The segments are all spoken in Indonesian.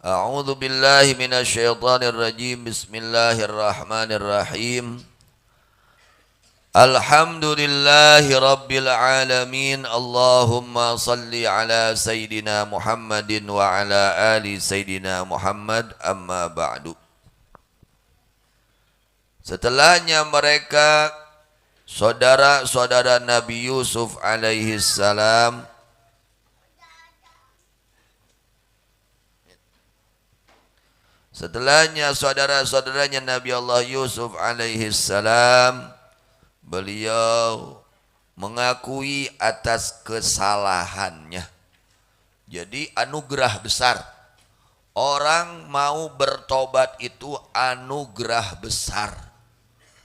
A'udzu billahi minasyaitonir rajim. Bismillahirrahmanirrahim. Alhamdulillahi rabbil alamin. Allahumma salli ala sayyidina Muhammadin wa ala ali sayyidina Muhammad. Amma ba'du. Setelahnya mereka saudara-saudara Nabi Yusuf alaihi salam Setelahnya saudara-saudaranya Nabi Allah Yusuf alaihi salam, beliau mengakui atas kesalahannya. Jadi anugerah besar. Orang mau bertobat itu anugerah besar.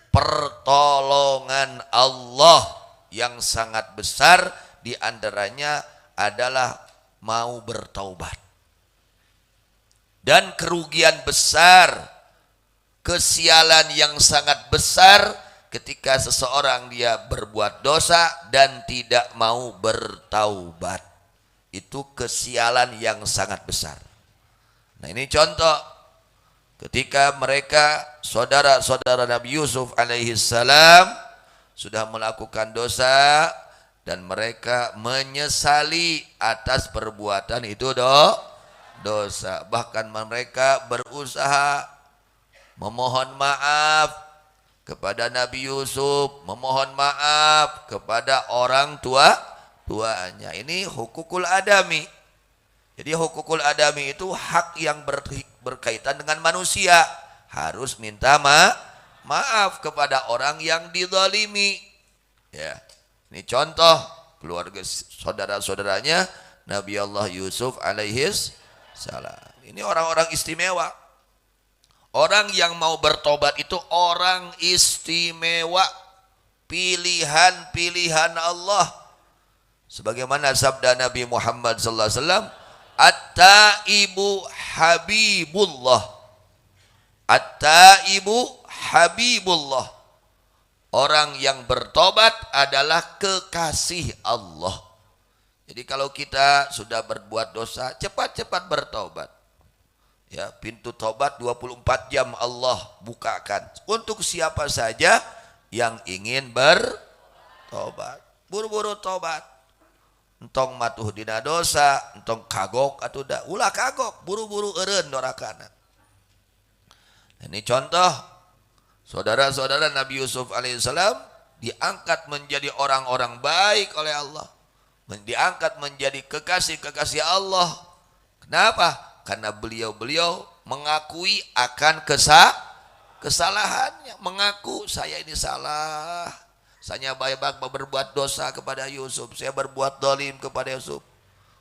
Pertolongan Allah yang sangat besar, di antaranya adalah mau bertaubat. Dan kerugian besar, kesialan yang sangat besar ketika seseorang dia berbuat dosa dan tidak mau bertaubat. Itu kesialan yang sangat besar. Nah, ini contoh ketika mereka saudara-saudara Nabi Yusuf alaihi salam sudah melakukan dosa dan mereka menyesali atas perbuatan itu dosa. Bahkan mereka berusaha memohon maaf kepada Nabi Yusuf, memohon maaf kepada orang tuanya. Ini hukukul adami. Jadi hukukul adami itu hak yang berkaitan dengan manusia. Harus minta maaf kepada orang yang dizalimi. Ya. Ini contoh keluarga saudara-saudaranya Nabi Allah Yusuf alaihi salam. Ini orang-orang istimewa. Orang yang mau bertobat itu orang istimewa. Pilihan-pilihan Allah. Sebagaimana sabda Nabi Muhammad sallallahu alaihi wasallam, "At-taibu habibullah." At-taibu habibullah. Orang yang bertobat adalah kekasih Allah. Jadi kalau kita sudah berbuat dosa, cepat-cepat bertobat. Ya, pintu tobat 24 jam Allah bukakan untuk siapa saja yang ingin bertobat. Buru-buru tobat. Entong matuh dina dosa, entong kagok atau dah ulah kagok, buru-buru eureun dorakana. Ini contoh saudara-saudara Nabi Yusuf alaihissalam diangkat menjadi orang-orang baik oleh Allah. Diangkat menjadi kekasih-kekasih Allah. Kenapa? Karena beliau-beliau mengakui akan kesalahannya. Mengaku saya ini salah. Saya berbuat dosa kepada Yusuf. Saya berbuat zalim kepada Yusuf.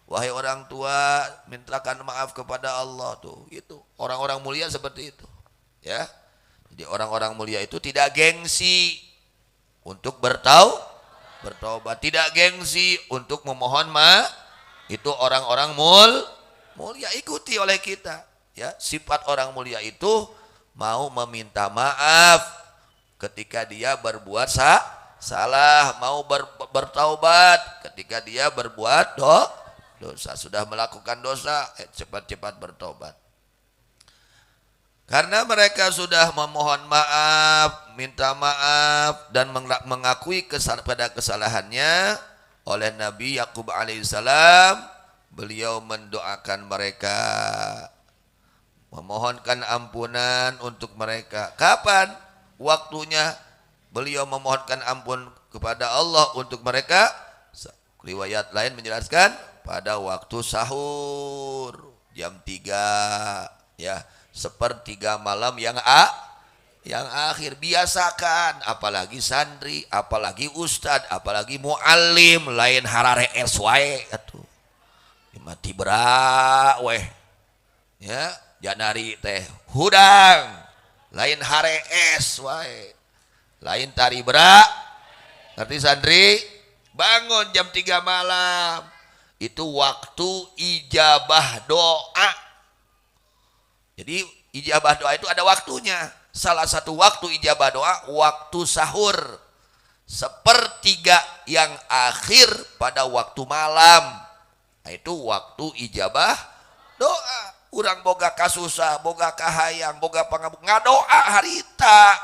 Wahai orang tua, mintakan maaf kepada Allah tuh. Itu orang-orang mulia seperti itu. Ya. Jadi orang-orang mulia itu tidak gengsi untuk bertobat, tidak gengsi untuk memohon maaf. Itu orang-orang mulia, ikuti oleh kita. Ya, sifat orang mulia itu mau meminta maaf ketika dia berbuat salah, mau bertaubat ketika dia berbuat dosa. Sudah melakukan dosa, cepat-cepat bertobat. Karena mereka sudah memohon maaf, minta maaf dan mengakui pada kesalahannya oleh Nabi Yakub alaihissalam, beliau mendoakan mereka, memohonkan ampunan untuk mereka. Kapan waktunya beliau memohonkan ampun kepada Allah untuk mereka? Riwayat lain menjelaskan pada waktu sahur jam 3, ya. Sepertiga malam yang akhir. Biasakan, apalagi santri, apalagi ustad, apalagi muallim, lain harare es wae atuh. Mati berak weh. Ya, janari teh hudang, lain hare es wae. Lain tari berak. Ngerti santri? Bangun jam 3 malam. Itu waktu ijabah doa. Jadi ijabah doa itu ada waktunya. Salah satu waktu ijabah doa waktu sahur. Sepertiga yang akhir pada waktu malam. Nah, itu waktu ijabah doa. urang boga kasusah, boga kahayang, boga pangabuk ngadoa harita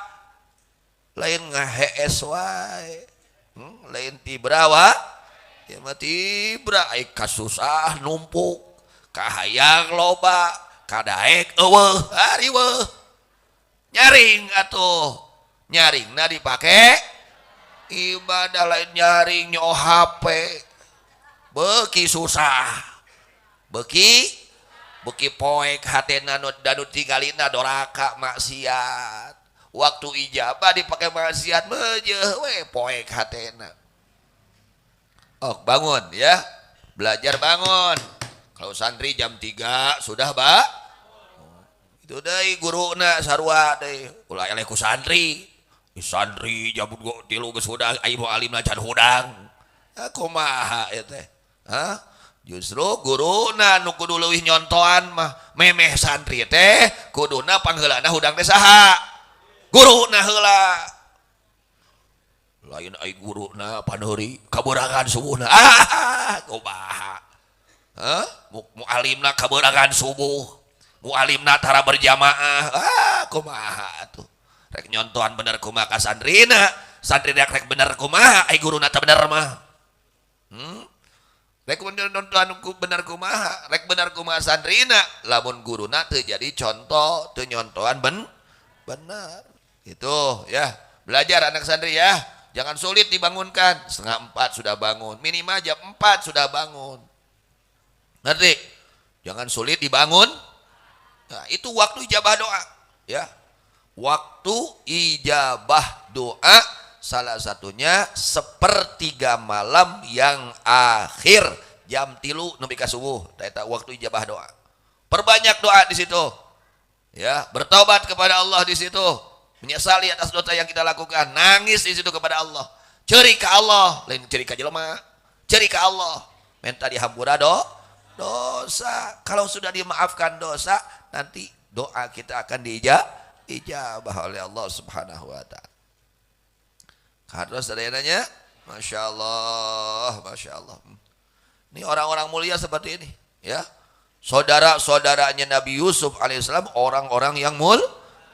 lain ngahees wae. Lain tibrawa ya mati tibra ai kasusah numpuk kahayang loba kadaek eueuh ariweuh nyaring atuh nyaringna dipake ibadah lain nyaring nyo HP beuki susah beuki poek hatena danu tinggalina doraka maksiat waktu ijabah dipakai maksiat beujeuh we poek hatena. Oh bangun ya belajar bangun kalau santri jam 3 sudah itu deui guruna sarua deui ulah eleh ku santri jam 3 geus hudang ai moal alimna can hudang kumaha eta teh justru guruna nu kudu leuwih nyontoan mah memeh santri teh kuduna pangheulana hudang teh saha guruna heula lain ai guruna paneuri kaberangan subuhna kumaha mualimna kaberangan subuh mualimna tara berjamaah kumaha atuh rek nyontohan bener kumaha ka santrina santri rek bener kumaha ai guruna teh bener mah rek nyontohan bener kumaha rek bener kumaha santrina lamun guruna teu jadi contoh teu nyontohan bener itu ya belajar anak santri ya jangan sulit dibangunkan 3:30 sudah bangun minimal jam 4 sudah bangun ngerti jangan sulit dibangun nah, itu waktu ijabah doa ya waktu ijabah doa salah satunya 1/3 malam yang akhir jam 3 nepi ka subuh eta waktu ijabah doa perbanyak doa di situ ya bertobat kepada Allah di situ menyesali atas dosa yang kita lakukan nangis di situ kepada Allah ceri ka Allah lain ceri ka jelema ceri ka Allah minta dihampura dosa kalau sudah dimaafkan dosa nanti doa kita akan diijabah oleh Allah Subhanahu wa taala. Harus ada yang nanya Masya Allah ini orang-orang mulia seperti ini ya saudara-saudaranya Nabi Yusuf alaihissalam orang-orang yang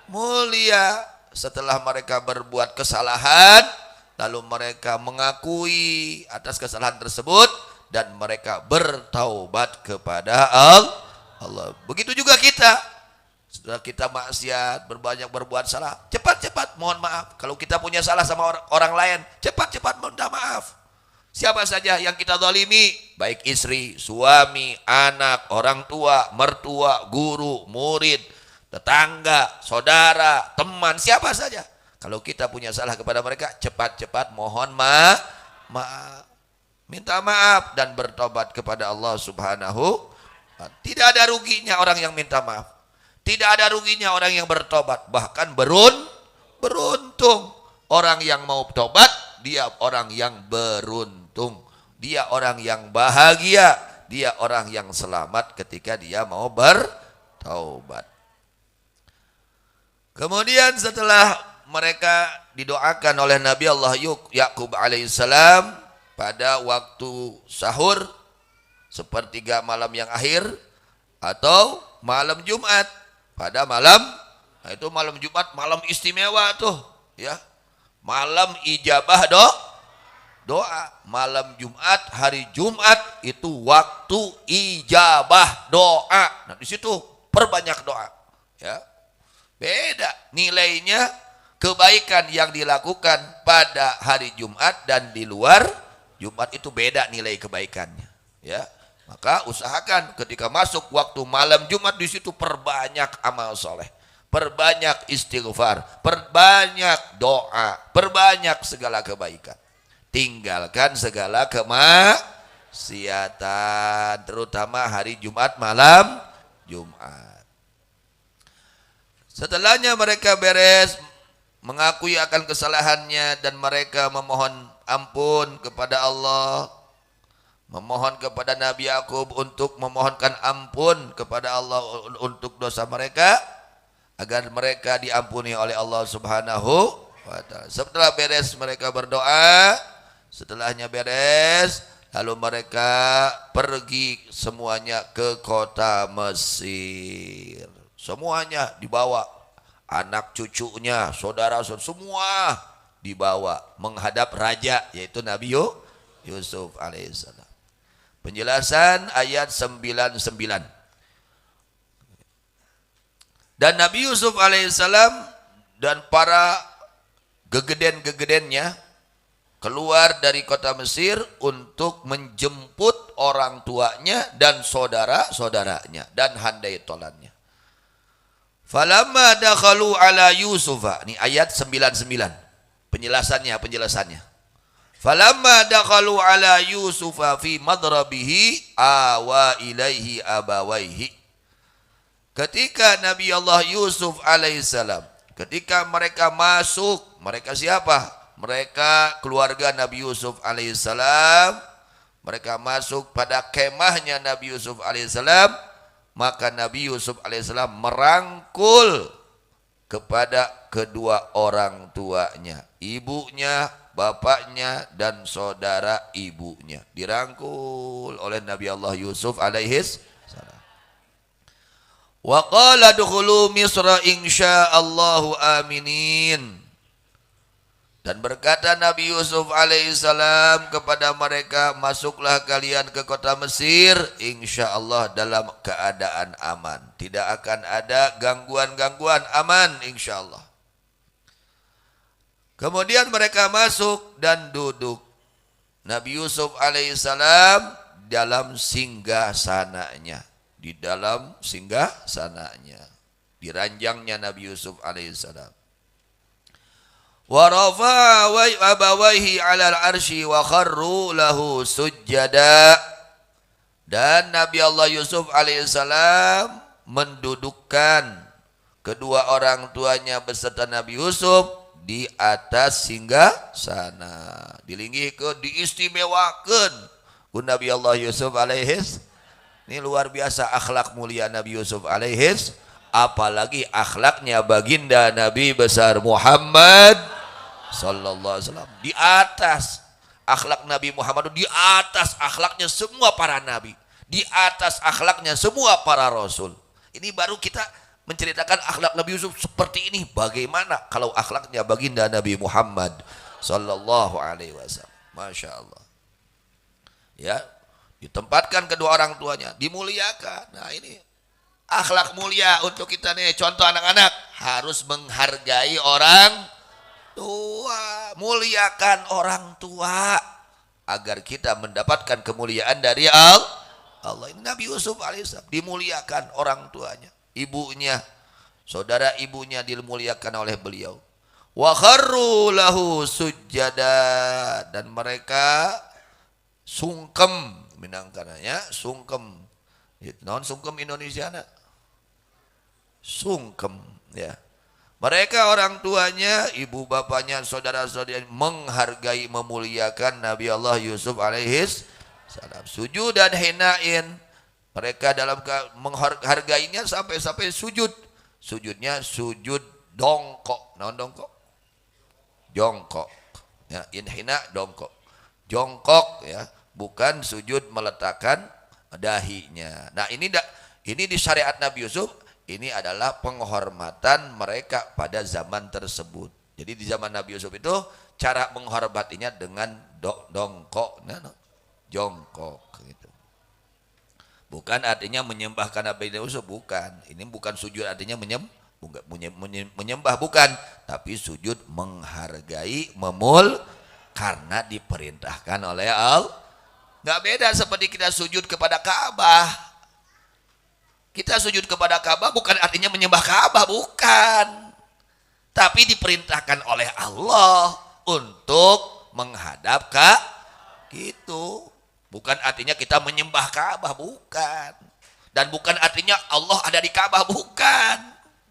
mulia setelah mereka berbuat kesalahan lalu mereka mengakui atas kesalahan tersebut dan mereka bertaubat kepada Allah. Begitu juga kita setelah kita maksiat berbuat salah cepat-cepat mohon maaf. Kalau kita punya salah sama orang lain cepat-cepat minta maaf. Siapa saja yang kita zalimi baik istri, suami, anak, orang tua, mertua, guru, murid, tetangga, saudara, teman, siapa saja. Kalau kita punya salah kepada mereka, cepat-cepat mohon maaf, minta maaf dan bertobat kepada Allah Subhanahu. Tidak ada ruginya orang yang minta maaf. Tidak ada ruginya orang yang bertobat. Bahkan beruntung orang yang mau tobat, dia orang yang beruntung. Dia orang yang bahagia. Dia orang yang selamat ketika dia mau bertaubat. Kemudian setelah mereka didoakan oleh Nabi Allah Yakub alaihissalam pada waktu sahur 1/3 malam yang akhir atau malam Jumat pada malam nah itu malam Jumat malam istimewa tuh ya malam ijabah doa malam Jumat hari Jumat itu waktu ijabah doa nah di situ perbanyak doa ya beda nilainya kebaikan yang dilakukan pada hari Jumat dan di luar Jumat itu beda nilai kebaikannya ya maka usahakan ketika masuk waktu malam Jumat di situ perbanyak amal soleh perbanyak istighfar perbanyak doa perbanyak segala kebaikan tinggalkan segala kemaksiatan terutama hari Jumat malam Jumat. Setelahnya mereka beres mengakui akan kesalahannya dan mereka memohon ampun kepada Allah, memohon kepada Nabi Yakub untuk memohonkan ampun kepada Allah untuk dosa mereka agar mereka diampuni oleh Allah Subhanahu wa taala. Setelah beres mereka berdoa, setelahnya beres Lalu mereka pergi semuanya ke kota Mesir. Semuanya dibawa, anak cucunya, saudara-saudara semua dibawa menghadap raja, yaitu Nabi Yusuf alaihissalam. Penjelasan ayat 99. Dan Nabi Yusuf alaihissalam dan para gegeden-gegedennya keluar dari kota Mesir untuk menjemput orang tuanya dan saudara-saudaranya dan handai tolannya. Falamma dakhalu ala Yusufa, ini ayat 99. Penjelasannya. Falamma dakhalu ala Yusufa fi madrabihi awa ilaihi abawaihi. Ketika Nabi Allah Yusuf alaihissalam, ketika mereka masuk, mereka siapa? Mereka keluarga Nabi Yusuf alaihissalam, mereka masuk pada kemahnya Nabi Yusuf alaihissalam, maka Nabi Yusuf alaihissalam merangkul kepada kedua orang tuanya, ibunya, bapaknya, dan saudara ibunya. Dirangkul oleh Nabi Allah Yusuf alaihissalam. Wa qala dukhulu Misra insyaallahu aminin. Dan berkata Nabi Yusuf alaihissalam kepada mereka, masuklah kalian ke kota Mesir, insyaallah dalam keadaan aman. Tidak akan ada gangguan-gangguan, aman insyaallah. Kemudian mereka masuk dan duduk. Nabi Yusuf alaihissalam dalam singgasananya. Di dalam singgasananya. Di ranjangnya Nabi Yusuf alaihissalam. Wa rafa'a abawaihi 'alal 'arsy wa kharru lahu sujjada. Dan Nabi Allah Yusuf alaihissalam mendudukkan kedua orang tuanya beserta Nabi Yusuf di atas singgasana. Dilingihkeun, diistimewakeun ku Nabi Allah Yusuf alaihis. Ini luar biasa akhlak mulia Nabi Yusuf alaihis, apalagi akhlaknya baginda Nabi besar Muhammad sallallahu alaihi wasallam. Di atas akhlak Nabi Muhammad, di atas akhlaknya semua para nabi, di atas akhlaknya semua para rasul. Ini baru kita menceritakan akhlak Nabi Yusuf seperti ini. Bagaimana kalau akhlaknya baginda Nabi Muhammad sallallahu alaihi wasallam? Masya Allah. Ya, ditempatkan kedua orang tuanya, dimuliakan. Nah ini akhlak mulia untuk kita nih. Contoh anak-anak harus menghargai orang tua, muliakan orang tua agar kita mendapatkan kemuliaan dari Allah. Ini Nabi Yusuf alaihissalam dimuliakan orang tuanya, ibunya, saudara ibunya dimuliakan oleh beliau. Wa kharru lahu sujjada, dan mereka sungkem, minangkananya sungkem. Non sungkem Indonesia na sungkem ya. Mereka orang tuanya, ibu bapaknya, saudara-saudara menghargai, memuliakan Nabi Allah Yusuf alaihis salam. Sujud dan hinain. Mereka dalam menghargainya sampai sujud. Sujudnya sujud dongkok. Naon dongkok? Jongkok. Ya, inhina dongkok. Jongkok ya, bukan sujud meletakkan dahinya. Nah, ini di syariat Nabi Yusuf. Ini adalah penghormatan mereka pada zaman tersebut. Jadi di zaman Nabi Yusuf itu cara menghormatinya dengan dongkok, jongkok gitu. Bukan artinya menyembahkan Nabi Yusuf, bukan. Ini bukan sujud artinya menyembah, bukan. Tapi sujud menghargai, karena diperintahkan oleh Allah. Nggak beda seperti kita sujud kepada Ka'bah. Kita sujud kepada Ka'bah bukan artinya menyembah Ka'bah, bukan. Tapi diperintahkan oleh Allah untuk menghadap ke gitu. Bukan artinya kita menyembah Ka'bah, bukan. Dan bukan artinya Allah ada di Ka'bah, bukan.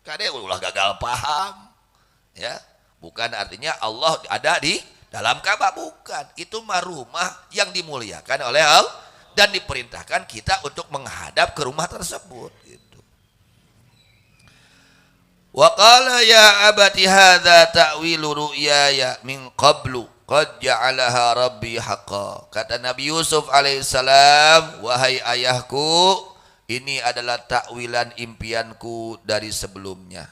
Kadang ulah gagal paham. Ya, bukan artinya Allah ada di dalam Ka'bah, bukan. Itu mah rumah yang dimuliakan oleh Allah. Dan diperintahkan kita untuk menghadap ke rumah tersebut gitu. Wa qala ya abati hadza ta'wilu ru'yaya min qablu qad ja'alaha rabbi haqqan. Kata Nabi Yusuf alaihissalam, wahai ayahku, ini adalah takwilan impianku dari sebelumnya.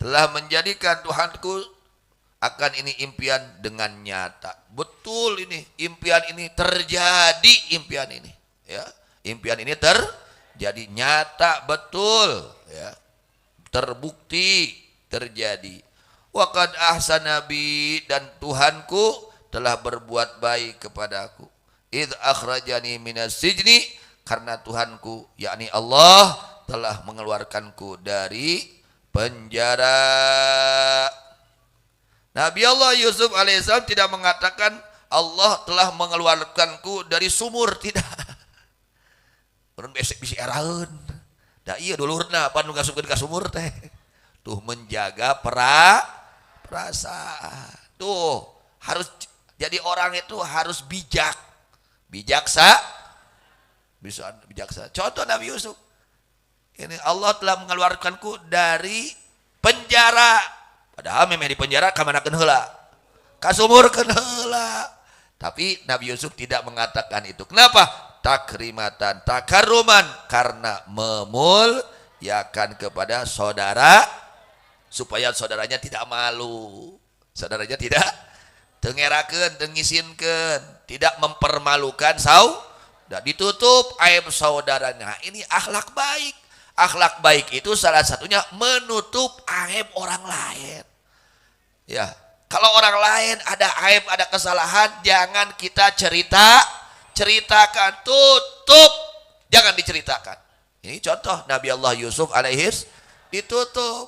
Telah menjadikan Tuhanku akan ini impian dengan nyata. Betul ini, impian ini terjadi, impian ini. Ya, impian ini terjadi nyata, betul. Ya, terbukti, terjadi. Wa qad ahsana bi, dan Tuhanku telah berbuat baik kepadaku. Idz akhrajani minas sijni, karena Tuhanku yakni Allah telah mengeluarkanku dari penjara. Nabi Allah Yusuf alaihissalam tidak mengatakan Allah telah mengeluarkanku dari sumur, tidak. Urang besek bisi eraeun. Da ieu dulurna pan nu ngasupkeun ka sumur teh. Tuh menjaga perasaan. Tuh harus jadi orang itu harus bijak. Bisa bijaksa. Contoh Nabi Yusuf. Ini Allah telah mengeluarkanku dari penjara. Padahal memang di penjara ka manakeun heula? Ka sumurkeun heula. Tapi Nabi Yusuf tidak mengatakan itu. Kenapa? Takrimatan, takaruman, karena memuliakan kepada saudara, supaya saudaranya tidak malu. Saudaranya tidak tengerakeun, tengisinkeun, tidak mempermalukan saudara, ditutup aib saudaranya. Ini akhlak baik. Akhlak baik itu salah satunya menutup aib orang lain. Ya, kalau orang lain ada aib, ada kesalahan, jangan kita ceritakan, tutup, jangan diceritakan. Ini contoh Nabi Allah Yusuf alaihis ditutup.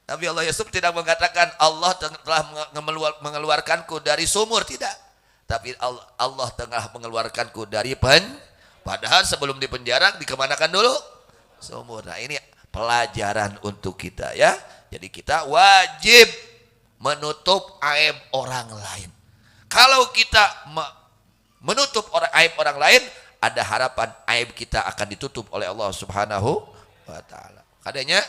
Nabi Allah Yusuf tidak mengatakan Allah telah mengeluarkanku dari sumur, tidak. Tapi Allah telah mengeluarkanku dari padahal sebelum di penjara dikemanakan dulu? Sumur. Nah ini pelajaran untuk kita ya. Jadi kita wajib menutup aib orang lain. Kalau kita menutup aib orang lain, ada harapan aib kita akan ditutup oleh Allah Subhanahu wa taala. Kadanya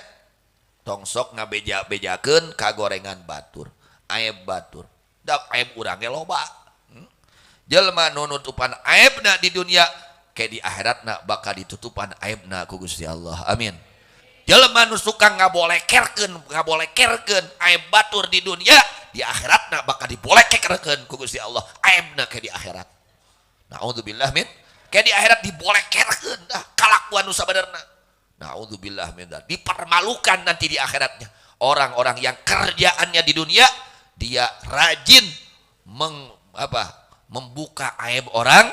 tongsok ngabeja-bejakeun kagorengan batur, aib batur. Da aib urang ge loba. Jelema nu nutupan aibna di dunia, kayak di akhiratna bakal ditutupan aibna ku Gusti Allah. Amin. Jelema nu suka ngabolekerkeun aib batur di dunia, di akhiratna bakal dibolekerkeun ku Gusti Allah aibna kayak di akhirat. Nauzubillah min, kayak di akhirat dibolekerkeun dah kalakuan nu sabenerna. Nauzubillah min, dipermalukan nanti di akhiratnya. Orang-orang yang kerjaannya di dunia dia rajin membuka aib orang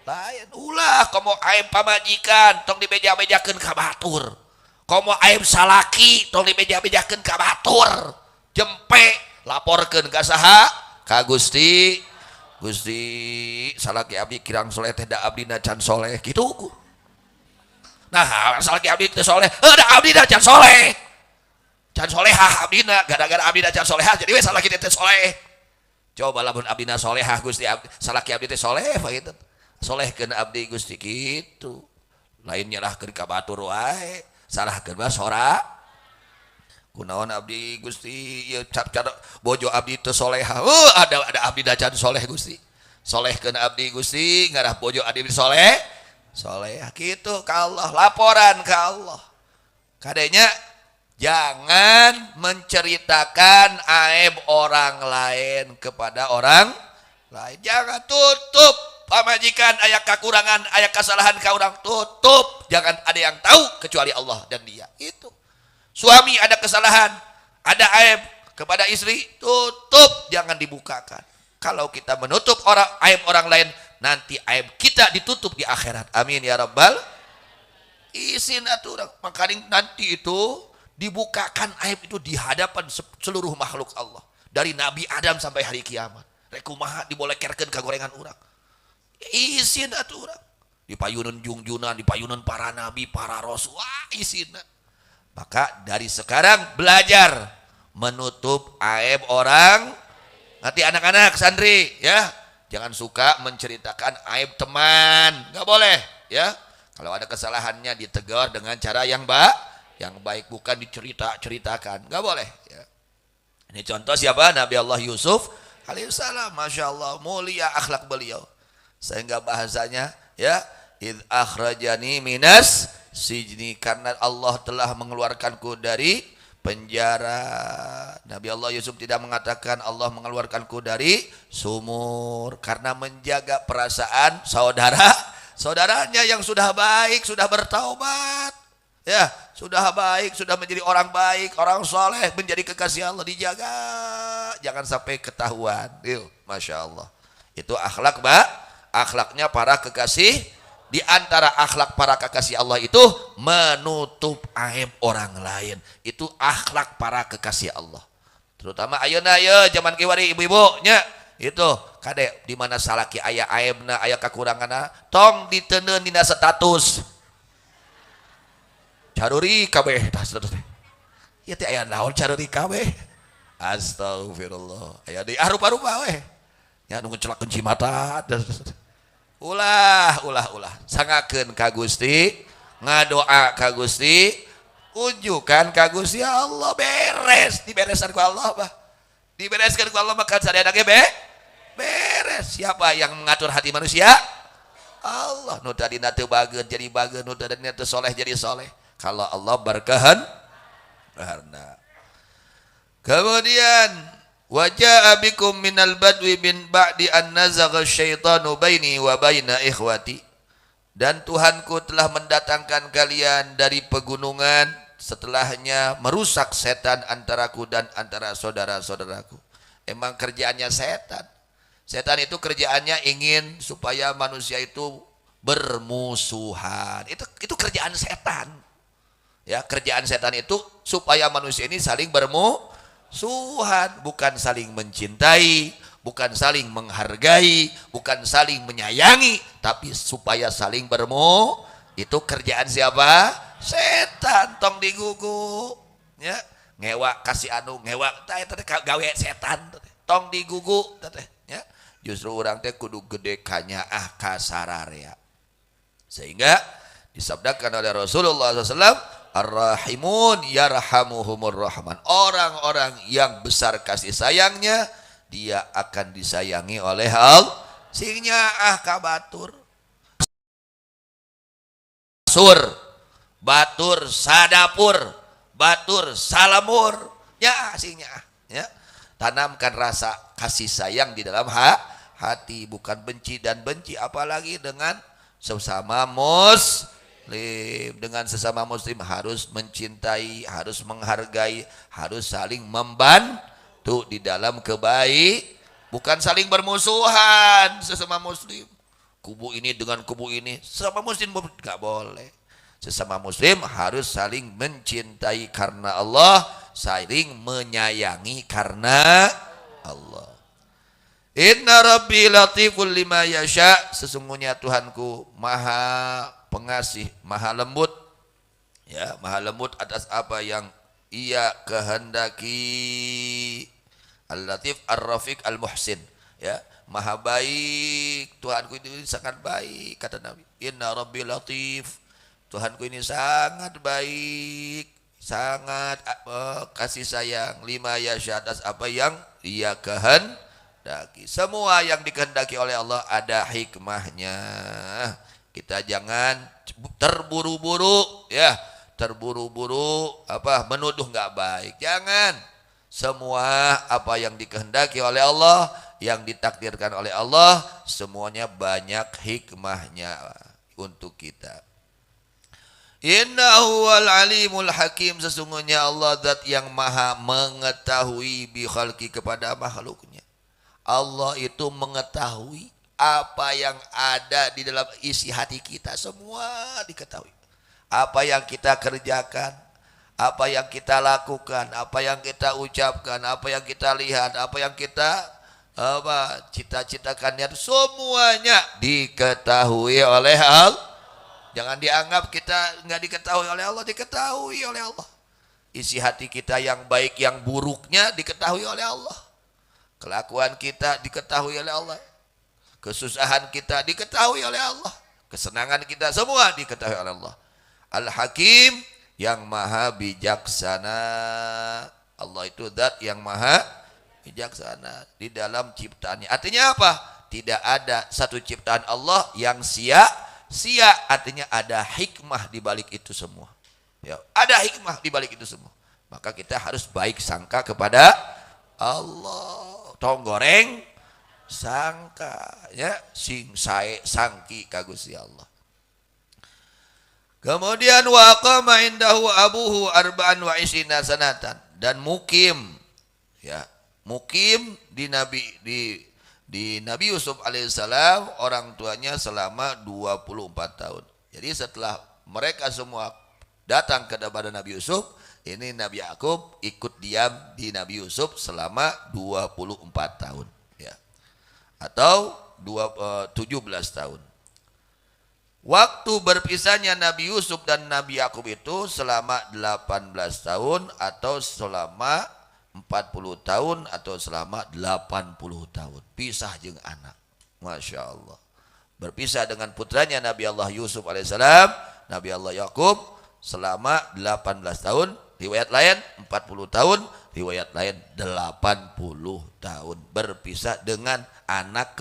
lain. Ulah komo aib pamajikan tong dibeja-bejakeun ka batur. Komo aib salaki tong dibeja-bejakeun ka batur. Jempe laporkeun ka saha? Ka Gusti. Gusti salaki abdi kirang soleh teh da abdina can soleh kitu. Nah, salaki abdi teh soleh, da abdina can soleh. Can solehah abdina, gara-gara abdina can solehah jadi we salaki teh soleh. Coba lamun abdina solehah Gusti abdi, salaki abdi teh soleh gitu. Solehkeun abdi Gusti kitu. Lain nyerahkeun ka batur wae, salahkeun mah sora. Kunaon abdi Gusti ieu cara bojo abdi teu solehah. Ada abdi da can soleh Gusti. Solehkeun abdi Gusti, ngarah bojo abdi soleh. Soleh kitu ka Allah, laporan ka Allah. Kadenya jangan menceritakan aib orang lain kepada orang lain. Jangan tutup. Pamajikan aya kekurangan, aya kesalahan ka urang, tutup. Jangan ada yang tahu kecuali Allah dan dia. Itu. Suami ada kesalahan, ada aib kepada istri, tutup, jangan dibukakan. Kalau kita menutup aib orang lain, nanti aib kita ditutup di akhirat. Amin ya rabbal. Isin aturan. Makanya nanti itu dibukakan aib itu di hadapan seluruh makhluk Allah. Dari Nabi Adam sampai hari kiamat. Rekumaha dibolekerkeun ka gorengan urang. Isin aturan. Di payunan jungjunan, di payunan para nabi, para rasul. Wah, isin. Maka dari sekarang belajar menutup aib orang. Nanti anak-anak santri ya, jangan suka menceritakan aib teman. Enggak boleh ya. Kalau ada kesalahannya ditegur dengan cara yang baik, bukan diceritakan. Enggak boleh ya. Ini contoh siapa? Nabi Allah Yusuf alaihissalam. Masya Allah, mulia akhlak beliau. Sehingga bahasanya, ya, id akhrajani minas sijni, karena Allah telah mengeluarkanku dari penjara. Nabi Allah Yusuf tidak mengatakan Allah mengeluarkanku dari sumur, karena menjaga perasaan saudaranya yang sudah baik, sudah bertaubat, ya, sudah baik, sudah menjadi orang baik, orang soleh, menjadi kekasih Allah, dijaga, jangan sampai ketahuan. Masya Allah, itu akhlak, akhlaknya para kekasih. Di antara akhlak para kekasih Allah itu menutup aib orang lain. Itu akhlak para kekasih Allah. Terutama ayeuna ye zaman kiwari ibu-ibu nya itu kade di mana salaki aya aibna, aya kakuranganna, tong diteuneun dina status. Caruri kabeh tah status teh. Ieu teh aya naon caruri kabeh? Astagfirullah. Aya di arupa-rupa we. Nya nu celak kunci mata. Ulah sangakeun ka Gusti, ngadoa ka Gusti, unjukan ka Gusti Allah, beres, dibereskan ku Allah, bah. Dibereskan ku Allah maka sadayana ge beres. Siapa yang mengatur hati manusia? Allah. Nu tadina teu bageun jadi bageun, nu tadina teu soleh jadi soleh. Kalau Allah berkehendak. Kemudian wajaa bikum minal badwi bin ba'di an nazagha syaitanu baini wa baina ikhwati, dan Tuhanku telah mendatangkan kalian dari pegunungan setelahnya merusak setan antaraku dan antara saudara-saudaraku. Emang kerjaannya setan. Setan itu kerjaannya ingin supaya manusia itu bermusuhan. Itu kerjaan setan. Ya, kerjaan setan itu supaya manusia ini saling bermusuhan, bukan saling mencintai, bukan saling menghargai, bukan saling menyayangi, tapi supaya saling itu kerjaan siapa? Setan. Tong digugu, ya, ngewa kasih anu ngewa, gawe setan, tong digugu, ya. Justru orang teh kudu gede kanyaah kasararea, sehingga disabdakan oleh Rasulullah SAW, Ar-Rahimun yarhamuhumur Rahman. Orang-orang yang besar kasih sayangnya, dia akan disayangi oleh Allah. Singnya kabatur sur, batur sadapur, batur salamur. Ya, singnya ya. Tanamkan rasa kasih sayang di dalam hati, bukan benci dan benci, apalagi dengan sesama dengan sesama muslim harus mencintai, harus menghargai, harus saling membantu di dalam bukan saling bermusuhan sesama muslim. Kubu ini dengan kubu ini, sesama muslim enggak boleh. Sesama muslim harus saling mencintai karena Allah, saling menyayangi karena Allah. Inna rabbi latiful lima yasha, sesungguhnya Tuhanku maha pengasih, maha lembut, ya, maha lembut atas apa yang ia kehendaki. Al-Latif Ar-Rafiq Al-Muhsin, ya, maha baik. Tuhanku ini sangat baik, kata Nabi. Inna rabbi latif, Tuhanku ini sangat baik, sangat kasih sayang, lima yasha, atas apa yang ia kehendaki. Semua yang dikehendaki oleh Allah ada hikmahnya. Kita jangan terburu-buru, ya, terburu-buru menuduh nggak baik. Jangan. Semua apa yang dikehendaki oleh Allah, yang ditakdirkan oleh Allah, semuanya banyak hikmahnya untuk kita. Innahu wal alimul hakim, sesungguhnya Allah zat yang maha mengetahui bi khalqi, kepada makhluknya. Allah itu mengetahui apa yang ada di dalam isi hati kita, semua diketahui. Apa yang kita kerjakan, apa yang kita lakukan, apa yang kita ucapkan, apa yang kita lihat, apa yang kita cita-citakan, semuanya diketahui oleh Allah. Jangan dianggap kita nggak diketahui oleh Allah, diketahui oleh Allah. Isi hati kita yang baik, yang buruknya diketahui oleh Allah. Kelakuan kita diketahui oleh Allah. Kesusahan kita diketahui oleh Allah. Kesenangan kita semua diketahui oleh Allah. Al-Hakim, yang maha bijaksana. Allah itu zat yang maha bijaksana di dalam ciptaannya. Artinya apa? Tidak ada satu ciptaan Allah yang sia-sia. Artinya ada hikmah di balik itu semua. Ya, ada hikmah di balik itu semua. Maka kita harus baik sangka kepada Allah. Tong goreng sangka ya, sing sae sangki ka Gusti Allah. Kemudian waqama indahu abuhu arba'an wa isina sanatan, dan mukim ya, mukim di Nabi Yusuf alaihissalam orang tuanya selama 24 tahun. Jadi setelah mereka semua datang kepada Nabi Yusuf, ini Nabi Yakub ikut diam di Nabi Yusuf selama 24 tahun ya. Atau 17 tahun. Waktu berpisahnya Nabi Yusuf dan Nabi Yakub itu selama 18 tahun atau selama 40 tahun atau selama 80 tahun. Pisah jeung anak. Masya Allah. Berpisah dengan putranya Nabi Allah Yusuf alaihissalam, Nabi Allah Yakub selama 18 tahun. Riwayat lain 40 tahun, riwayat lain 80 tahun. Berpisah dengan anak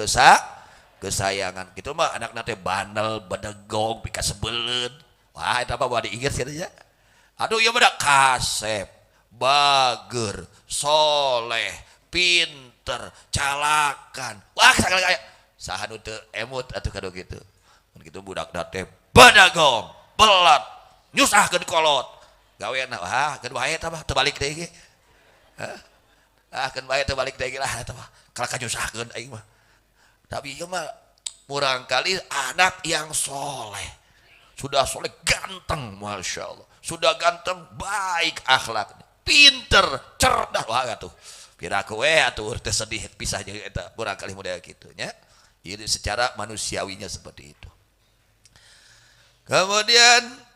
kesayangan. Gitu mah anak nate bandel, bedegong, pika sebeleun. Wah, eta mah bade inget cenah ya. Aduh, ieu mah kasep, bager, soleh, pinter, calakan. Wah, sakali aya. Saha nu teu emut atuh kado kitu. Mun kitu budak nate bedegong, belat, nyusahkeun kolot. Gaweana wah, keun bae eta mah teu balik deui ge. Keun bae teu balik deui lah eta mah. Kalaka nyusahkeun aing mah. Tapi ieu mah murang kali anak yang soleh. Sudah soleh, ganteng, Masya Allah. Sudah ganteng, baik akhlaknya. Pinter, cerdas. Wah atuh. Piraku atuh teu sedih pisah jeung eta. Murang kali model kitu nya. Jadi secara manusiawinya seperti itu. Kemudian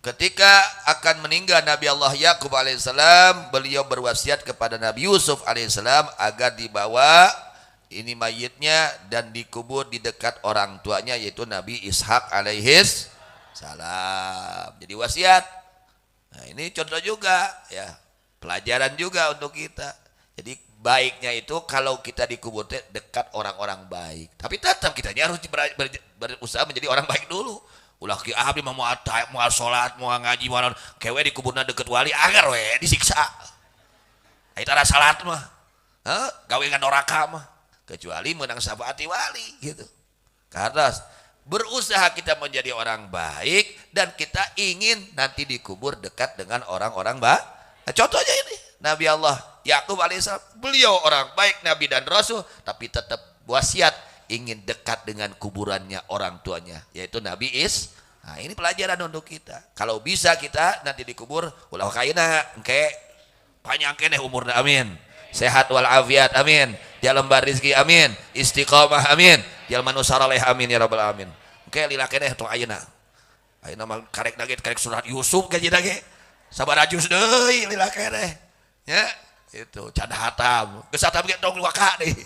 ketika akan meninggal Nabi Allah Yakub alaihissalam, beliau berwasiat kepada Nabi Yusuf alaihissalam agar dibawa ini mayitnya dan dikubur di dekat orang tuanya yaitu Nabi Ishak alaihis salam. Jadi wasiat. Nah, ini contoh juga ya, pelajaran juga untuk kita. Jadi baiknya itu kalau kita dikubur dekat orang-orang baik. Tapi tetap kitanya harus berusaha menjadi orang baik dulu. Ulah ki abdi mah moal salat, moal ngaji, moal kewe dikuburna deket wali agar we disiksa. Eta salat mah. Gawe ngan doraka mah. Kecuali menang syafaati wali gitu. Karena berusaha kita menjadi orang baik dan kita ingin nanti dikubur dekat dengan orang-orang baik. Nah, contohnya ini Nabi Allah Yakub alaihissalam, beliau orang baik, Nabi dan Rasul, tapi tetap wasiat ingin dekat dengan kuburannya orang tuanya, yaitu Nabi Is. Nah, ini pelajaran untuk kita. Kalau bisa kita nanti dikubur, ulah kaina engke panjang keneh umurna, amin. Sehat walafiat, amin. Jalma rizki, amin. Istiqomah, amin. Jalma nu saleh, amin ya rabbal alamin. Engke lila keneh tong ayeuna. Ayeuna mah karek nage karek surat Yusuf kaji nage. Sabarajus deui lila keneh. Ya, itu can hatam. Geus hatam ge tong waka deui.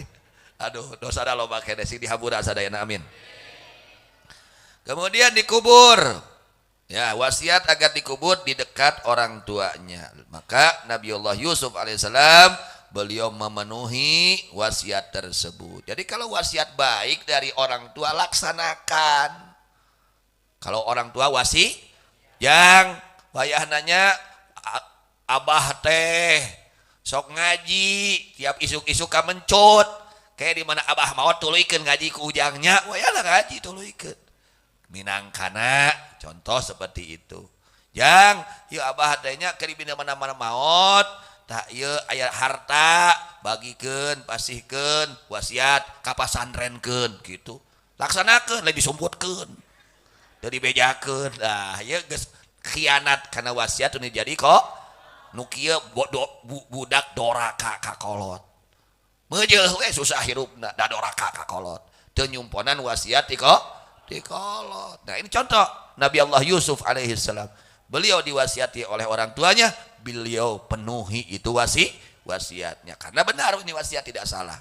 Aduh, dosa da loba keneh sing dihampura sadayana, amin. Kemudian dikubur. Ya, wasiat agar dikubur di dekat orang tuanya. Maka Nabiullah Yusuf alaihissalam beliau memenuhi wasiat tersebut. Jadi kalau wasiat baik dari orang tua laksanakan. Kalau orang tua yang wayah nanya abah teh sok ngaji tiap isuk-isuk ka mencut. Kayak di mana abah maot tuluykeun ngaji ku ujangnya, wayah ngaji tuluykeun. Minangkana contoh seperti itu. Yang ieu abah teh nya keur dibina mana-mana maot, tak ieu aya harta bagikeun, pasihkeun, wasiat ka pasantrenkeun gitu. Laksanakeun, lain disumputkeun. Teu dibejakeun. Nah, ieu geus khianat kana wasiat nu jadi kok nu kieu budak doraka ka kolot. Meujeuh we susah hirupna da doraka ka kolot. Teu nyumponan wasiat di kolot. Nah, ini contoh Nabi Allah Yusuf alaihissalam. Beliau diwasiati oleh orang tuanya, beliau penuhi itu wasiatnya. Karena benar ini wasiat tidak salah.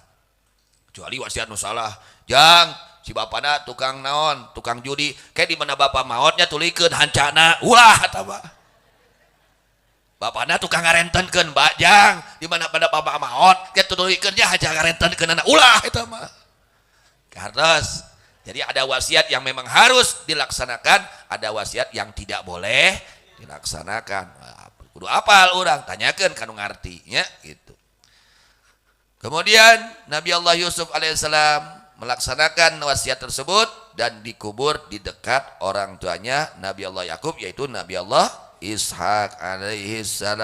Kecuali wasiat nu salah. Jang si bapana tukang naon, tukang judi, kayak di mana bapak maotnya tulikeun hancana. Ulah eta mah. bapakna tukang ngarentenkeun bajang di mana pada bapak maot dia tudulikeunnya haja ngarentenkeun anak ulah eta mah. Kartos. Jadi ada wasiat yang memang harus dilaksanakan, ada wasiat yang tidak boleh dilaksanakan. Kudu apal orang, tanyakeun kanu ngarti nya gitu. Kemudian Nabi Allah Yusuf alaihissalam melaksanakan wasiat tersebut dan dikubur di dekat orang tuanya Nabi Allah Yakub, yaitu Nabi Allah Ishak alaihissalam.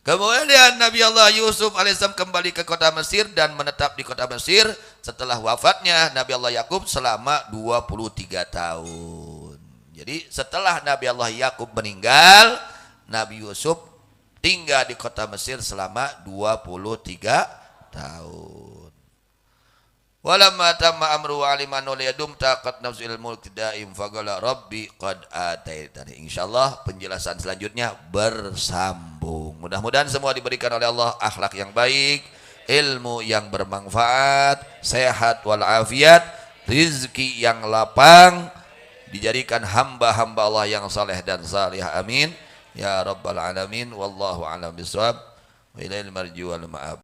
Kemudian Nabi Allah Yusuf alaihissalam kembali ke kota Mesir dan menetap di kota Mesir setelah wafatnya Nabi Allah Yakub selama 23 tahun. Jadi setelah Nabi Allah Yakub meninggal, Nabi Yusuf tinggal di kota Mesir selama 23 tahun. Walamma tamma amru wa alimanu liyadum taqat nafsil mulk daim faqala rabbi qad ataitani. Insyaallah penjelasan selanjutnya bersambung. Mudah-mudahan semua diberikan oleh Allah akhlak yang baik, ilmu yang bermanfaat, sehat walafiat, rizki yang lapang, dijadikan hamba-hamba Allah yang saleh dan salihah. Amin ya rabbal alamin. Wallahu a'lam bishawab. Wa ilaihil marji wal ma'ab.